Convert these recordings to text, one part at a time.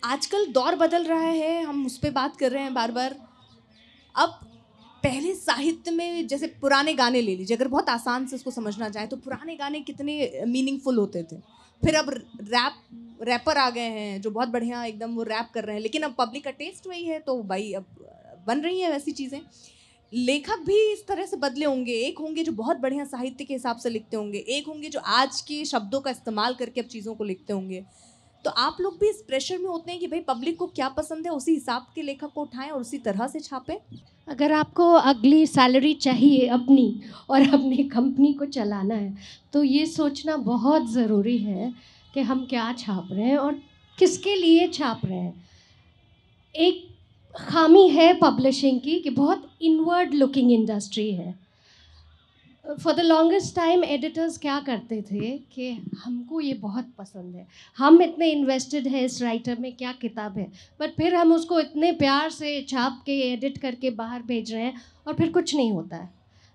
आजकल दौर बदल रहा है, हम उस पे बात कर रहे हैं बार बार। अब पहले साहित्य में जैसे पुराने गाने ले लीजिए, अगर बहुत आसान से उसको समझना चाहें तो पुराने गाने कितने मीनिंगफुल होते थे। फिर अब रैपर आ गए हैं जो बहुत बढ़िया एकदम वो रैप कर रहे हैं, लेकिन अब पब्लिक का टेस्ट वही है, तो भाई अब बन रही है वैसी चीज़ें। लेखक भी इस तरह से बदले होंगे, एक होंगे जो बहुत बढ़िया साहित्य के हिसाब से लिखते होंगे, एक होंगे जो आज के शब्दों का इस्तेमाल करके अब चीज़ों को लिखते होंगे। तो आप लोग भी इस प्रेशर में होते हैं कि भाई पब्लिक को क्या पसंद है, उसी हिसाब के लेखक को उठाएं और उसी तरह से छापें। अगर आपको अगली सैलरी चाहिए अपनी और अपनी कंपनी को चलाना है, तो ये सोचना बहुत ज़रूरी है कि हम क्या छाप रहे हैं और किसके लिए छाप रहे हैं। एक खामी है पब्लिशिंग की कि बहुत इनवर्ड लुकिंग इंडस्ट्री है। For the longest time editors क्या करते थे कि हमको ये बहुत पसंद है, हम इतने इन्वेस्टेड हैं इस राइटर में, क्या किताब है, बट फिर हम उसको इतने प्यार से छाप के एडिट करके बाहर भेज रहे हैं और फिर कुछ नहीं होता है।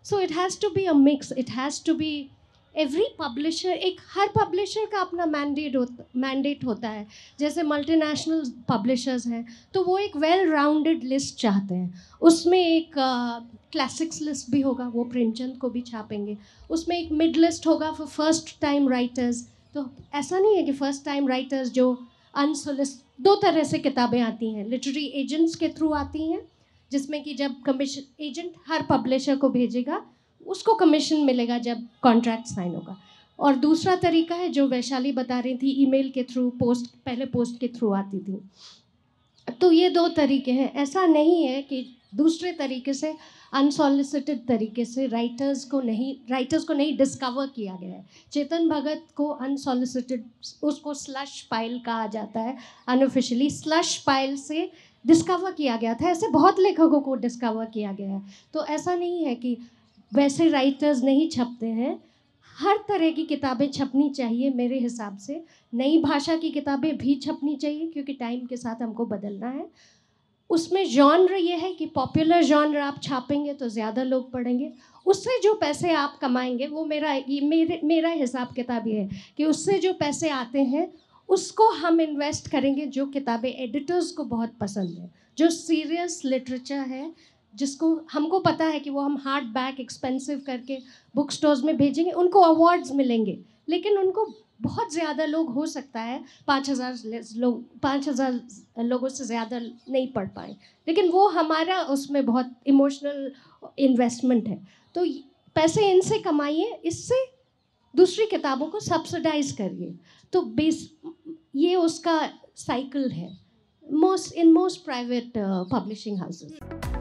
So it has to be a mix, it has to be every publisher, एक हर पब्लिशर का अपना मैंडेट होता है। जैसे मल्टीनेशनल पब्लिशर्स हैं तो वो एक वेल राउंडेड लिस्ट चाहते हैं, उसमें एक क्लासिक्स लिस्ट भी होगा, वो प्रेमचंद को भी छापेंगे। उसमें एक मिड लिस्ट होगा फॉर फर्स्ट टाइम राइटर्स। तो ऐसा नहीं है कि फर्स्ट टाइम राइटर्स जो दो तरह से किताबें आती हैं, लिटरेरी एजेंट्स के थ्रू आती हैं, जिसमें कि जब कमीशन एजेंट हर पब्लिशर को भेजेगा उसको कमीशन मिलेगा जब कॉन्ट्रैक्ट साइन होगा। और दूसरा तरीका है जो वैशाली बता रही थी, ईमेल के थ्रू, पोस्ट, पहले पोस्ट के थ्रू आती थी। तो ये दो तरीके हैं। ऐसा नहीं है कि दूसरे तरीके से, अनसॉलिसिटेड तरीके से राइटर्स को नहीं डिस्कवर किया गया है। चेतन भगत को अनसॉलिसिटेड, उसको स्लश पाइल कहा जाता है, अनऑफिशियली स्लश पाइल से डिस्कवर किया गया था। ऐसे बहुत लेखकों को डिस्कवर किया गया है। तो ऐसा नहीं है कि वैसे राइटर्स नहीं छपते हैं। हर तरह की किताबें छपनी चाहिए मेरे हिसाब से। नई भाषा की किताबें भी छपनी चाहिए क्योंकि टाइम के साथ हमको बदलना है। उसमें जॉनर ये है कि पॉपुलर जॉनर आप छापेंगे तो ज़्यादा लोग पढ़ेंगे, उससे जो पैसे आप कमाएंगे, वो मेरा हिसाब किताब ये है कि उससे जो पैसे आते हैं उसको हम इन्वेस्ट करेंगे जो किताबें एडिटर्स को बहुत पसंद है, जो सीरियस लिटरेचर है, जिसको हमको पता है कि वो हम हार्ड बैक एक्सपेंसिव करके बुक स्टोर्स में भेजेंगे, उनको अवार्ड्स मिलेंगे, लेकिन उनको बहुत ज़्यादा लोग, हो सकता है 5,000 लोगों से ज़्यादा नहीं पढ़ पाए, लेकिन वो हमारा उसमें बहुत इमोशनल इन्वेस्टमेंट है। तो पैसे इनसे कमाइए, इससे दूसरी किताबों को सब्सिडाइज करिए। तो ये उसका साइकिल है मोस्ट प्राइवेट पब्लिशिंग हाउसेस।